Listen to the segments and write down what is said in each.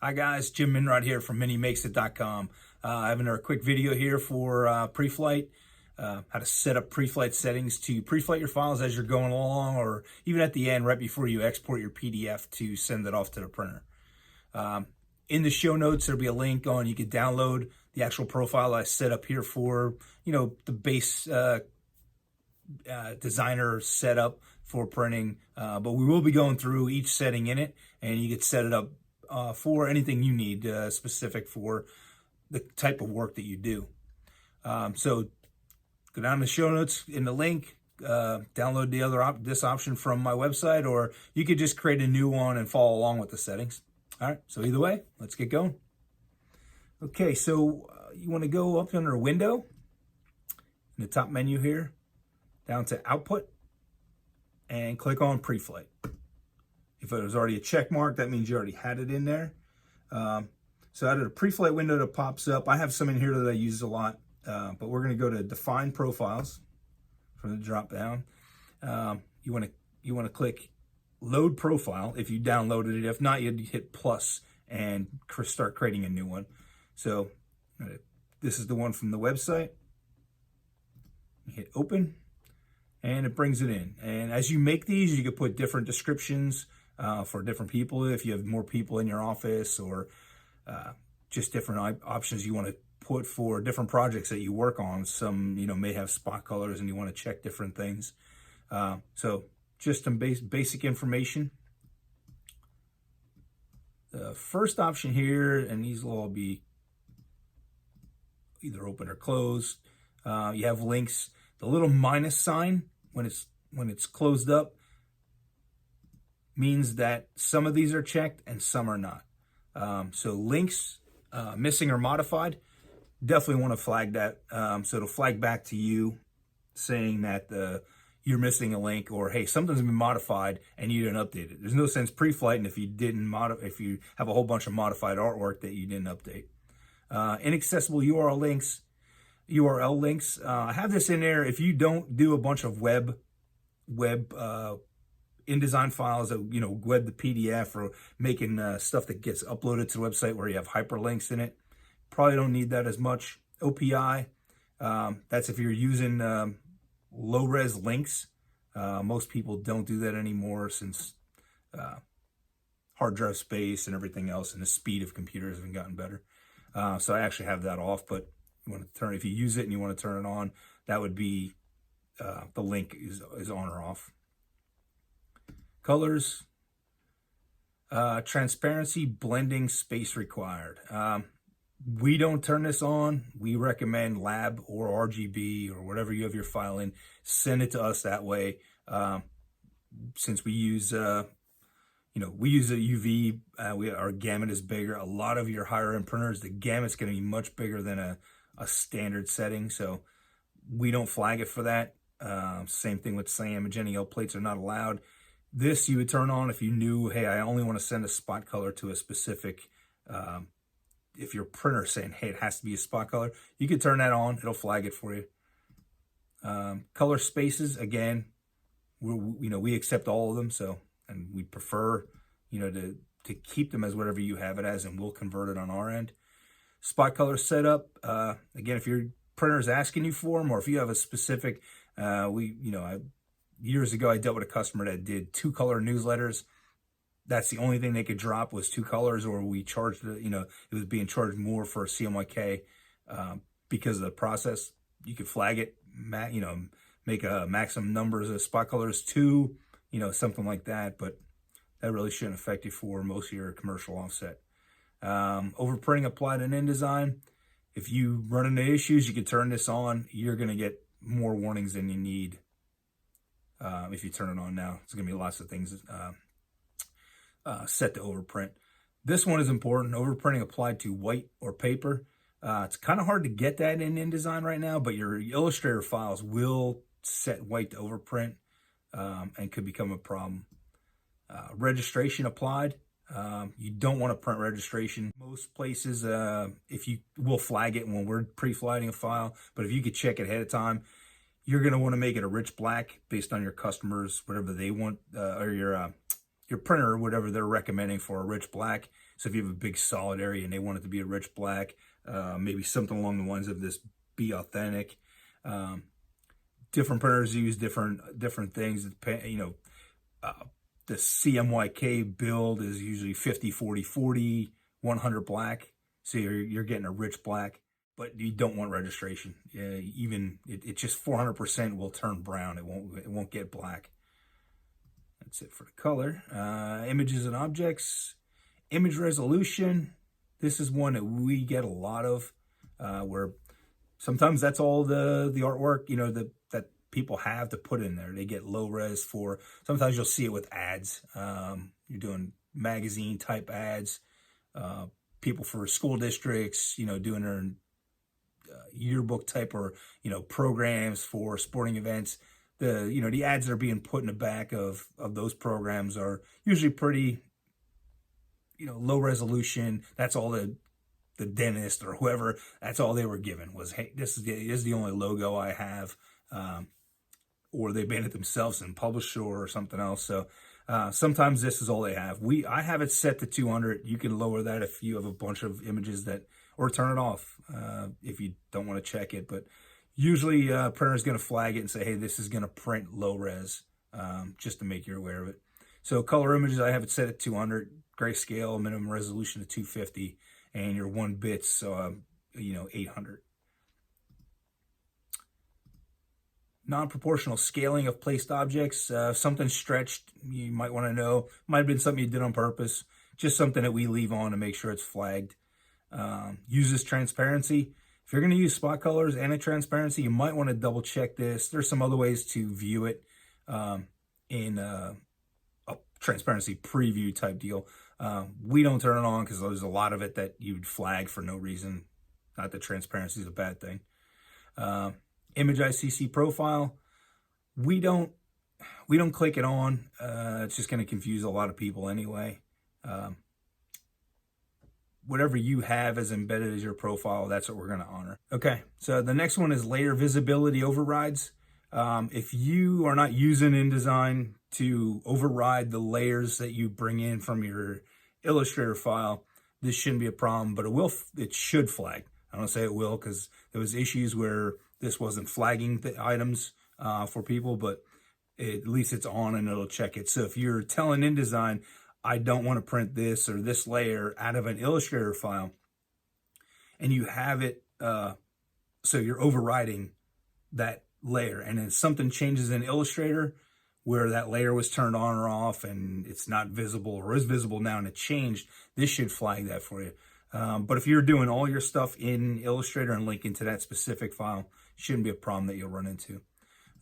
Hi guys, Jim Minrod here from minimakes.com. I have another quick video here for Preflight, how to set up Preflight settings to preflight your files as you're going along, or even at the end right before you export your PDF to send it off to the printer. In the show notes, there'll be a link on, you can download the actual profile I set up here for, the base designer setup for printing, but we will be going through each setting in it, and you can set it up for anything you need specific for the type of work that you do. So go down to the show notes in the link, download this option from my website, or you could just create a new one and follow along with the settings. All right, so either way, let's get going. Okay, so you want to go up under Window in the top menu here, down to Output, and click on Preflight. If it was already a check mark, that means you already had it in there. So out of the Preflight window that pops up, I have some in here that I use a lot, but we're going to go to Define Profiles from the drop down. You want to click Load Profile if you downloaded it. If not, you'd hit plus and start creating a new one. So this is the one from the website. You hit Open, and it brings it in. And as you make these, you can put different descriptions for different people, if you have more people in your office, or just different options you want to put for different projects that you work on. Some may have spot colors and you want to check different things. So just some basic information. The first option here, and these will all be either open or closed. You have links. The little minus sign when it's closed up means that some of these are checked and some are not. So links missing or modified, definitely want to flag that. So it'll flag back to you saying that you're missing a link, or hey, something's been modified and you didn't update it. There's no sense preflighting if you have a whole bunch of modified artwork that you didn't update. Inaccessible URL links. I have this in there if you don't do a bunch of web InDesign files that web the PDF, or making stuff that gets uploaded to the website where you have hyperlinks in it. Probably don't need that as much. OPI, that's if you're using low-res links. Most people don't do that anymore since hard drive space and everything else, and the speed of computers have gotten better. So I actually have that off, but if you use it and you want to turn it on, that would be the link is on or off. Colors, transparency, blending, space required. We don't turn this on. We recommend lab or RGB or whatever you have your file in. Send it to us that way. Since we use, we use a UV. Our gamut is bigger. A lot of your higher end printers, the gamut's going to be much bigger than a standard setting. So we don't flag it for that. Same thing with cyan, magenta, yellow plates are not allowed. This you would turn on if you knew, hey, I only want to send a spot color to a specific, if your printer's saying, hey, it has to be a spot color, you can turn that on. It'll flag it for you. Color spaces, again, we accept all of them. So, and we prefer, to keep them as whatever you have it as, and we'll convert it on our end. Spot color setup, again, if your printer is asking you for them, or if you have a specific, years ago, I dealt with a customer that did 2-color newsletters. That's the only thing they could drop was 2 colors, or we charged, it was being charged more for CMYK because of the process. You could flag it, make a maximum numbers of spot colors 2, something like that. But that really shouldn't affect you for most of your commercial offset. Overprinting applied in InDesign. If you run into issues, you can turn this on. You're going to get more warnings than you need. If you turn it on now, it's going to be lots of things set to overprint. This one is important. Overprinting applied to white or paper. It's kind of hard to get that in InDesign right now, but your Illustrator files will set white to overprint and could become a problem. Registration applied. You don't want to print registration. Most places, if you will flag it when we're pre-flighting a file, but if you could check it ahead of time, you're going to want to make it a rich black based on your customers, whatever they want, or your printer, whatever they're recommending for a rich black. So if you have a big solid area and they want it to be a rich black, maybe something along the lines of this be authentic. Different printers use different things. You know, the CMYK build is usually 50, 40, 40, 100 black. So you're getting a rich black, but you don't want registration. Even it just 400% will turn brown. It won't get black. That's it for the color. Images and objects. Image resolution. This is one that we get a lot of, where sometimes that's all the artwork, you know, that people have to put in there. They get low res for, sometimes you'll see it with ads. You're doing magazine type ads, people for school districts, you know, doing their yearbook type, or, you know, programs for sporting events. You know, the ads that are being put in the back of those programs are usually pretty, you know, low resolution. That's all the dentist or whoever, that's all they were given was, hey, this is the only logo I have. Or they made it themselves and published or something else. So sometimes this is all they have. I have it set to 200. You can lower that if you have a bunch of images that, or turn it off if you don't want to check it. But usually printer is going to flag it and say, hey, this is going to print low res, just to make you aware of it. So color images, I have it set at 200, grayscale, minimum resolution to 250, and your 1 bits, you know, 800. Non-proportional scaling of placed objects. Something stretched, you might want to know. Might have been something you did on purpose. Just something that we leave on to make sure it's flagged. Uses transparency. If you're going to use spot colors and a transparency, you might want to double check this. There's some other ways to view it in a transparency preview type deal. We don't turn it on because there's a lot of it that you'd flag for no reason. Not that transparency is a bad thing. Image ICC profile, we don't click it on. It's just going to confuse a lot of people anyway. Whatever you have as embedded as your profile, that's what we're going to honor. Okay, so the next one is layer visibility overrides. If you are not using InDesign to override the layers that you bring in from your Illustrator file, this shouldn't be a problem, but it should flag. I don't say it will because there was issues where this wasn't flagging the items for people, but at least it's on and it'll check it. So if you're telling InDesign, I don't want to print this or this layer out of an Illustrator file, and you have it, so you're overriding that layer, and then something changes in Illustrator where that layer was turned on or off and it's not visible or is visible now and it changed, this should flag that for you. But if you're doing all your stuff in Illustrator and linking to that specific file, shouldn't be a problem that you'll run into.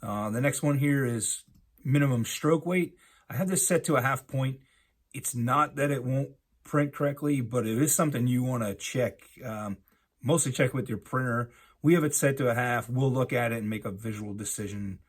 The next one here is minimum stroke weight. I have this set to a 1/2 point. It's not that it won't print correctly, but it is something you want to check. Mostly check with your printer. We have it set to a 1/2. We'll look at it and make a visual decision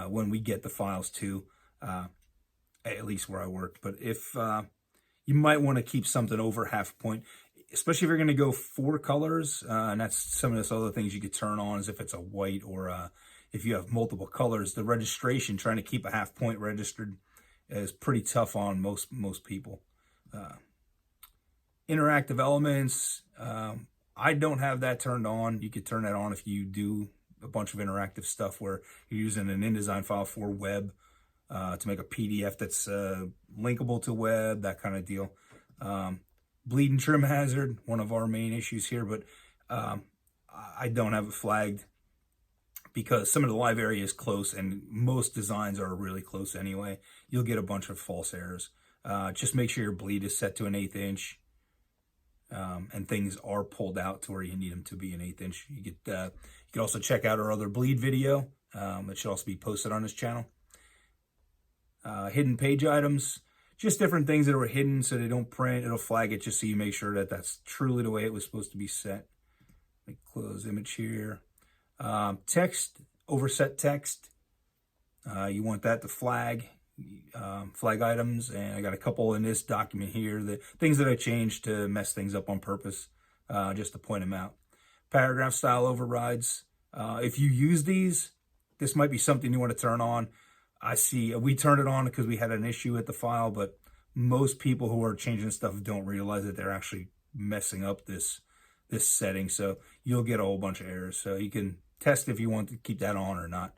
when we get the files to, at least where I work. But if you might want to keep something over 1/2 point, especially if you're going to go 4 colors, and that's some of those other things you could turn on, as if it's a white or if you have multiple colors. The registration, trying to keep a 1/2 point registered, is pretty tough on most people. Interactive elements, I don't have that turned on. You could turn that on if you do a bunch of interactive stuff where you're using an InDesign file for web to make a PDF that's linkable to web, that kind of deal. Bleed and trim hazard, one of our main issues here, but I don't have it flagged because some of the live area is close and most designs are really close anyway. You'll get a bunch of false errors. Just make sure your bleed is set to an 1/8 inch and things are pulled out to where you need them to be an 1/8 inch. You can also check out our other bleed video. It should also be posted on this channel. Hidden page items. Just different things that are hidden so they don't print. It'll flag it just so you make sure that that's truly the way it was supposed to be set. Let me close image here. Text, overset text. You want that to flag items. And I got a couple in this document here, the things that I changed to mess things up on purpose, just to point them out. Paragraph style overrides. If you use these, this might be something you want to turn on. I see we turned it on because we had an issue with the file, but most people who are changing stuff don't realize that they're actually messing up this setting. So you'll get a whole bunch of errors. So you can test if you want to keep that on or not.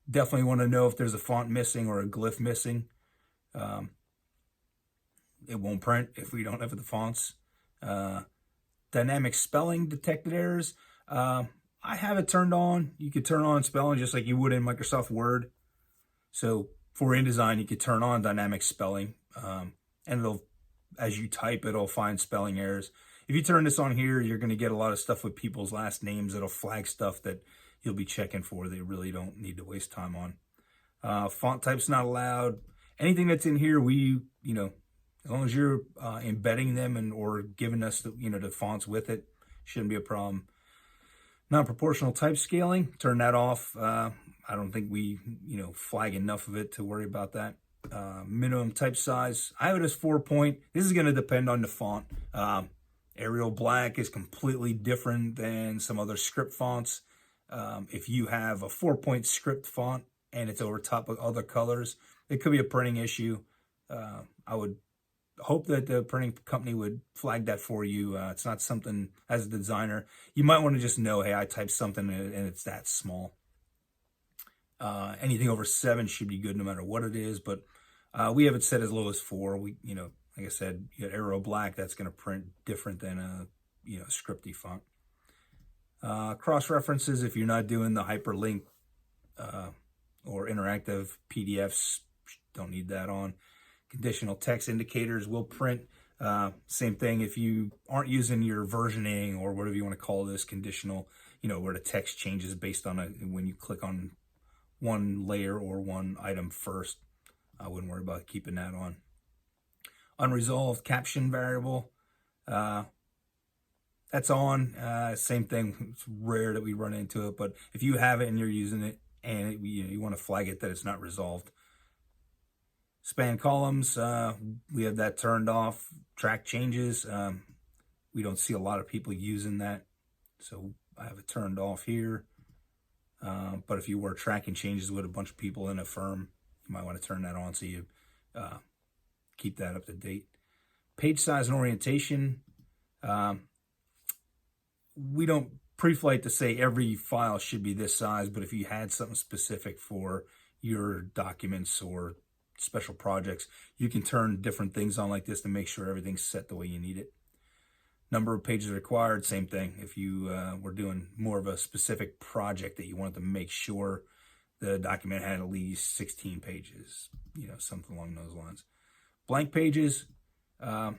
Definitely want to know if there's a font missing or a glyph missing. It won't print if we don't have the fonts. Dynamic spelling detected errors. I have it turned on. You could turn on spelling just like you would in Microsoft Word. So for InDesign, you could turn on dynamic spelling, and it'll, as you type, it'll find spelling errors. If you turn this on here, you're going to get a lot of stuff with people's last names. It'll flag stuff that you'll be checking for that you really don't need to waste time on. Font type's not allowed. Anything that's in here, as long as you're embedding them or giving us the fonts with it, shouldn't be a problem. Non-proportional type scaling, turn that off. I don't think we flag enough of it to worry about that. Minimum type size, I have it as 4-point. This is going to depend on the font. Arial Black is completely different than some other script fonts. If you have a 4-point script font and it's over top of other colors, it could be a printing issue. I would hope that the printing company would flag that for you. It's not something, as a designer, you might want to just know, hey, I typed something and it's that small. Anything over 7 should be good no matter what it is, but we have it set as low as 4. Like I said, you got Arial Black, that's going to print different than a scripty font. Cross references, if you're not doing the hyperlink or interactive PDFs, don't need that on. Conditional text indicators will print. Same thing if you aren't using your versioning or whatever you want to call this, conditional, where the text changes based on when you click on one layer or one item first. I wouldn't worry about keeping that on. Unresolved caption variable, that's on. Same thing, it's rare that we run into it, but if you have it and you're using it and you want to flag it that it's not resolved. Span columns, we have that turned off. Track changes, we don't see a lot of people using that, so I have it turned off here. But if you were tracking changes with a bunch of people in a firm, you might want to turn that on so you keep that up to date. Page size and orientation, we don't preflight to say every file should be this size, but if you had something specific for your documents or special projects, you can turn different things on like this to make sure everything's set the way you need it. Number of pages required, same thing. If you were doing more of a specific project that you wanted to make sure the document had at least 16 pages, something along those lines. Blank pages, I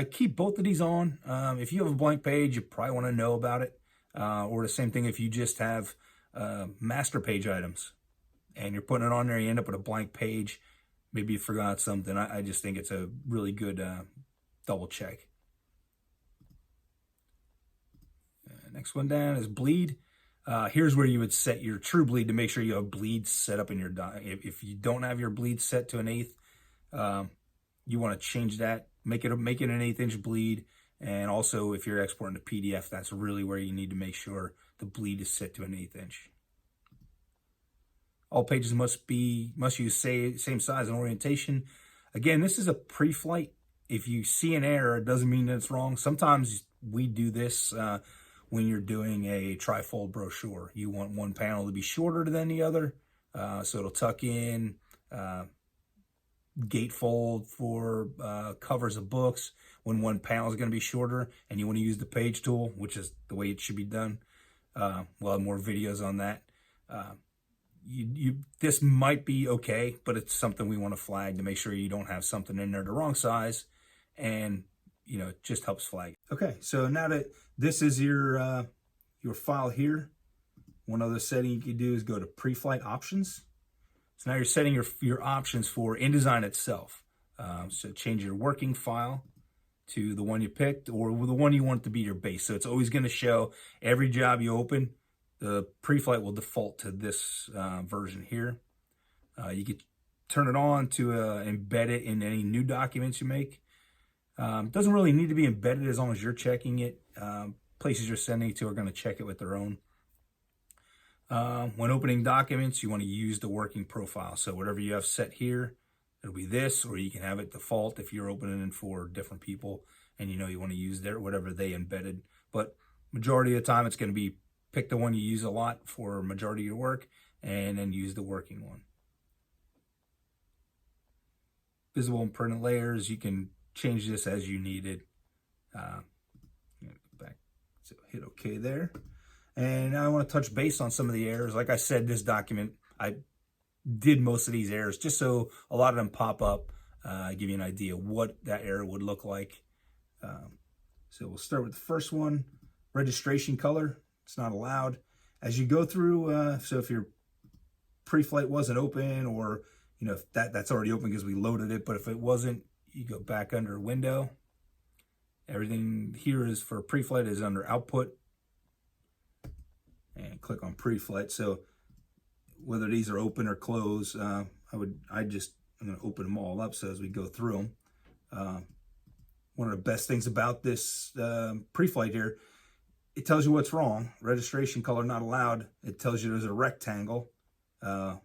keep both of these on. If you have a blank page, you probably want to know about it. Or the same thing if you just have master page items and you're putting it on there, you end up with a blank page. Maybe you forgot something. I just think it's a really good double check. Next one down is bleed. Here's where you would set your true bleed to make sure you have bleed set up in your if you don't have your bleed set to 1/8, you want to change that. Make it an 1/8" bleed. And also, if you're exporting to PDF, that's really where you need to make sure the bleed is set to 1/8". All pages must use same size and orientation. Again, this is a pre-flight. If you see an error, it doesn't mean that it's wrong. Sometimes we do this when you're doing a trifold brochure. You want one panel to be shorter than the other, so it'll tuck in. Gatefold for covers of books when one panel is going to be shorter, and you want to use the page tool, which is the way it should be done. We'll have more videos on that. This might be okay, but it's something we want to flag to make sure you don't have something in there the wrong size, and it just helps flag. Okay, so now that this is your file here, one other setting you can do is go to Preflight Options. So now you're setting your options for InDesign itself. So change your working file to the one you picked or the one you want it to be your base. So it's always going to show every job you open, the Preflight will default to this version here. You could turn it on to embed it in any new documents you make. Doesn't really need to be embedded as long as you're checking it. Places you're sending it to are going to check it with their own. When opening documents, you want to use the working profile. So whatever you have set here, It'll be this, or you can have it default if you're opening it for different people and you want to use their whatever they embedded. But majority of the time, it's going to be pick the one you use a lot for majority of your work, and then use the working one. Visible and printed layers, you can change this as you need it. Back, so hit OK there. And now I want to touch base on some of the errors. Like I said, this document, I did most of these errors just so a lot of them pop up, give you an idea what that error would look like. So we'll start with the first one, registration color. It's not allowed. As you go through, so if your pre-flight wasn't open, or if that's already open because we loaded it, but if it wasn't, you go back under window. Everything here is for pre-flight is under output, and click on pre-flight. So whether these are open or closed, I'm going to open them all up. So as we go through them, one of the best things about this pre-flight here, it tells you what's wrong. Registration color not allowed. It tells you there's a rectangle, and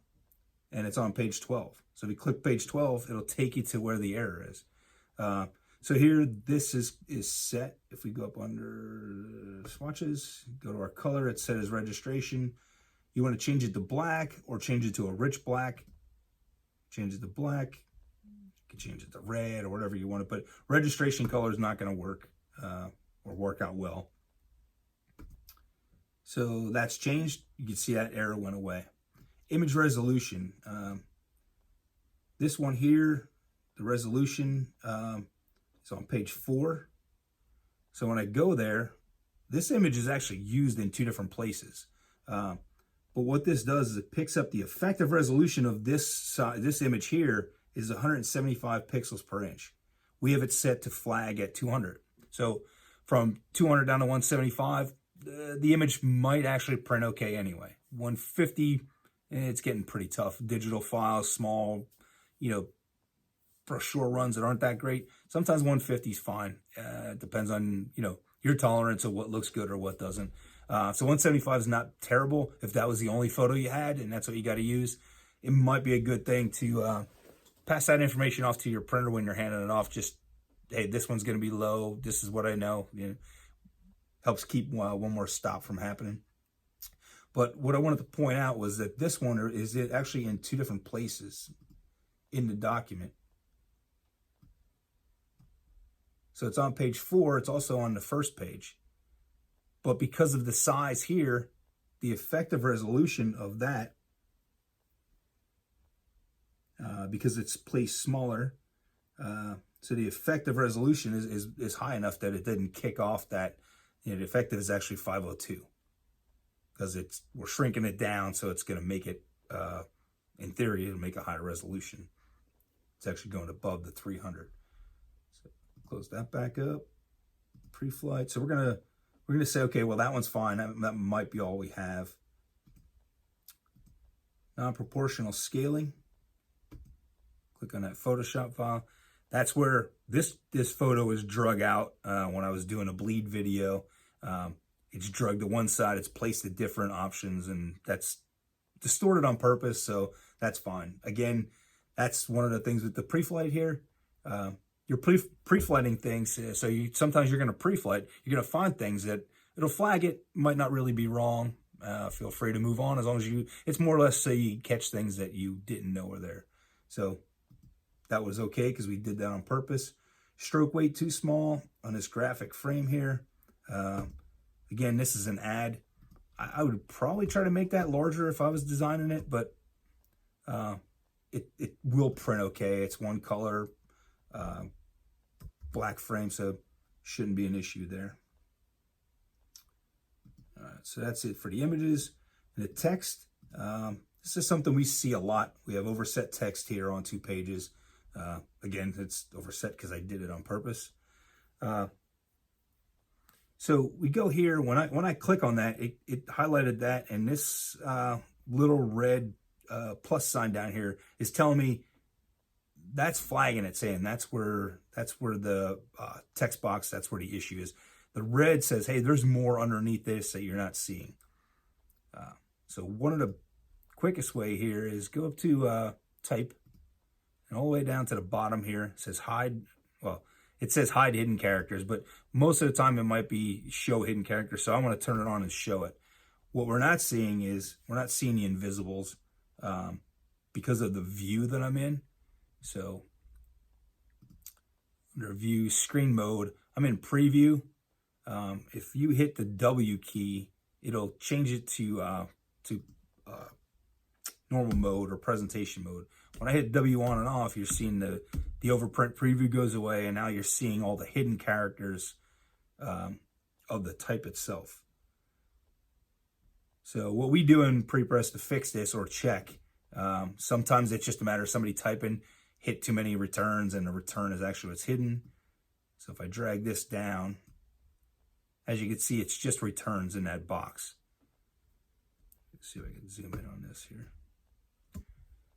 it's on page 12. So if you click page 12, it'll take you to where the error is. So here, this is set. If we go up under swatches, go to our color, it's set as registration. You want to change it to black or change it to a rich black. Change it to black. You can change it to red or whatever you want to, but registration color is not going to work or work out well. So that's changed. You can see that error went away. Image resolution. This one here, the resolution is on page 4. So when I go there, this image is actually used in 2 different places. But what this does is it picks up the effective resolution of this image here is 175 pixels per inch. We have it set to flag at 200. So from 200 down to 175, the image might actually print okay anyway. 150, it's getting pretty tough. Digital files, small, brochure runs that aren't that great. Sometimes 150 is fine. It depends on, your tolerance of what looks good or what doesn't. So 175 is not terrible. If that was the only photo you had and that's what you got to use, it might be a good thing to pass that information off to your printer when you're handing it off. Just, hey, this one's going to be low. This is what I know. Helps keep one more stop from happening. But what I wanted to point out was that this one is actually in 2 different places in the document. So it's on page 4. It's also on the first page. But because of the size here, the effective resolution of that, because it's placed smaller, so the effective resolution is high enough that it didn't kick off that. The effective is actually 502 because we're shrinking it down, so it's going to make it, in theory, it'll make a higher resolution. It's actually going above the 300. So close that back up. Pre-flight. So we're gonna say, okay, well that one's fine. That might be all we have. Non-proportional scaling. Click on that Photoshop file. That's where this photo is drug out when I was doing a bleed video. It's drugged to one side. It's placed at different options, and that's distorted on purpose, so that's fine. Again, that's one of the things with the pre-flight here. You're pre-flighting things, so sometimes you're going to pre-flight. You're going to find things that it'll flag it, might not really be wrong. Feel free to move on as long as it's more or less so you catch things that you didn't know were there. So that was okay because we did that on purpose. Stroke weight too small on this graphic frame here. Again, this is an ad. I would probably try to make that larger if I was designing it, but it will print okay. It's one color, black frame, so shouldn't be an issue there. All right, so that's it for the images. And the text, this is something we see a lot. We have overset text here on 2 pages. Again, it's overset because I did it on purpose. So we go here, when I click on that, it highlighted that, and this little red plus sign down here is telling me that's flagging it, saying that's where the text box, that's where the issue is. The red says, hey, there's more underneath this that you're not seeing. So one of the quickest way here is go up to type, And all the way down to the bottom here, it says hide. Well, it says hide hidden characters, but most of the time it might be show hidden characters. So I'm going to turn it on and show it. What we're not seeing is, we're not seeing the invisibles because of the view that I'm in. So under view, screen mode, I'm in preview. If you hit the W key, it'll change it to normal mode or presentation mode. When I hit W on and off, you're seeing the overprint preview goes away, and now you're seeing all the hidden characters of the type itself. So what we do in prepress to fix this or check, sometimes it's just a matter of somebody typing, hit too many returns, and the return is actually what's hidden. So if I drag this down, as you can see, it's just returns in that box. Let's see if I can zoom in on this here.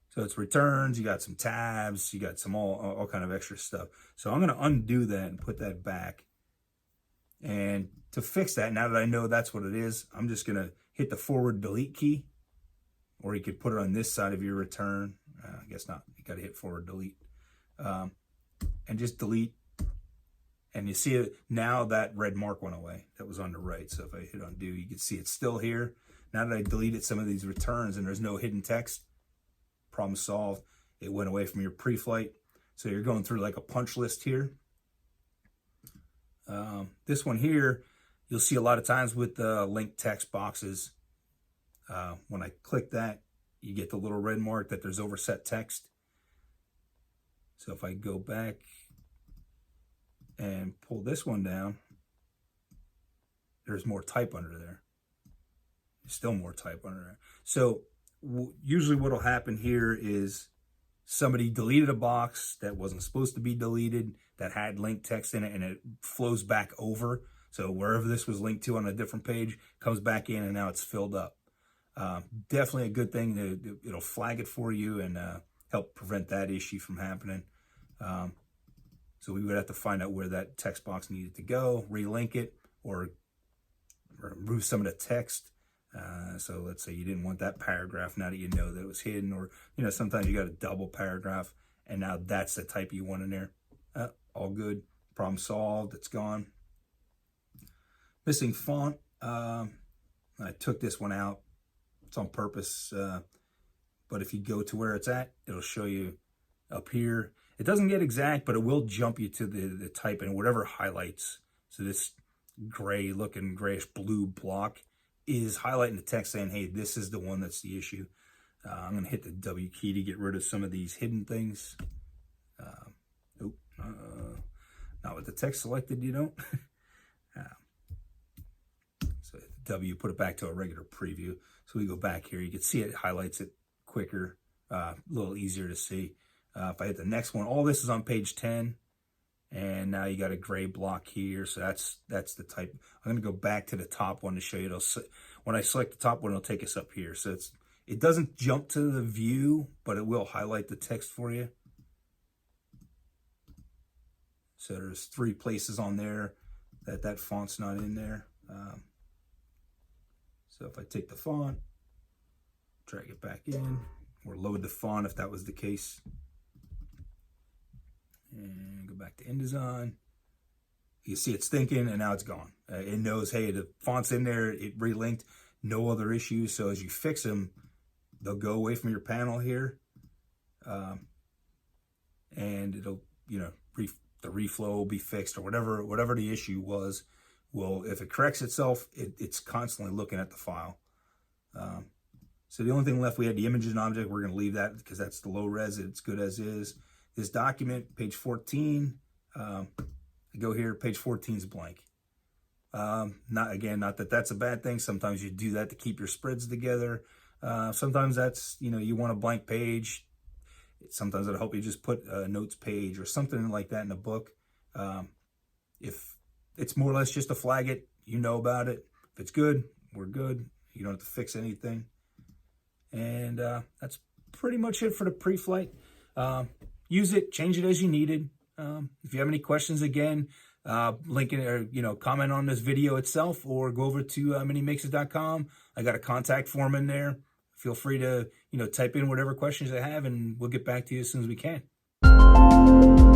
So it's returns, you got some tabs, you got some all kind of extra stuff. So I'm going to undo that and put that back. And to fix that, now that I know that's what it is, I'm just going to hit the forward delete key, or you could put it on this side of your return. I guess not. You got to hit forward delete and just delete. And you see it now, that red mark went away that was on the right. So if I hit undo, you can see it's still here. Now that I deleted some of these returns and there's no hidden text, problem solved. It went away from your pre-flight. So you're going through like a punch list here. This one here, you'll see a lot of times with the linked text boxes. When I click that, you get the little red mark that there's overset text. So if I go back and pull this one down, there's more type under there. There's still more type under there. So usually what'll happen here is somebody deleted a box that wasn't supposed to be deleted, that had linked text in it, and it flows back over. So wherever this was linked to on a different page, comes back in, and now it's filled up. Definitely a good thing. It'll flag it for you and help prevent that issue from happening. So we would have to find out where that text box needed to go, relink it, or remove some of the text. So let's say you didn't want that paragraph, now that you know that it was hidden, or sometimes you got a double paragraph and now that's the type you want in there. All good, problem solved, it's gone. Missing font, I took this one out. It's on purpose, but if you go to where it's at, it'll show you up here. It doesn't get exact, but it will jump you to the type and whatever highlights. So this gray looking grayish blue block is highlighting the text saying, hey, this is the one that's the issue. I'm going to hit the W key to get rid of some of these hidden things. Not with the text selected, you don't. So hit the W, put it back to a regular preview. So we go back here, you can see it highlights it quicker, a little easier to see. If I hit the next one, all this is on page 10. And now you got a gray block here, so that's the type. I'm going to go back to the top one to show you. When I select the top one, it'll take us up here. So it doesn't jump to the view, but it will highlight the text for you. So there's 3 places on there that font's not in there. So if I take the font, drag it back in, or load the font if that was the case. And go back to InDesign. You see it's thinking, and now it's gone. It knows, hey, the font's in there, it relinked, no other issues. So as you fix them, they'll go away from your panel here. And it'll, the reflow will be fixed, or whatever the issue was. Well, if it corrects itself, it's constantly looking at the file. So the only thing left, we had the images and object. We're going to leave that because that's the low res. It's good as is. This document, page 14, I go here, page 14 is blank. Not that that's a bad thing. Sometimes you do that to keep your spreads together. Sometimes that's, you want a blank page. Sometimes it'll help you just put a notes page or something like that in the book. If it's more or less just to flag it, about it. If it's good, we're good. You don't have to fix anything. And that's pretty much it for the pre-flight. Use it, change it as you needed. If you have any questions, again, link it, or comment on this video itself, or go over to minimixes.com. I got a contact form in there. Feel free to type in whatever questions I have, and we'll get back to you as soon as we can. you.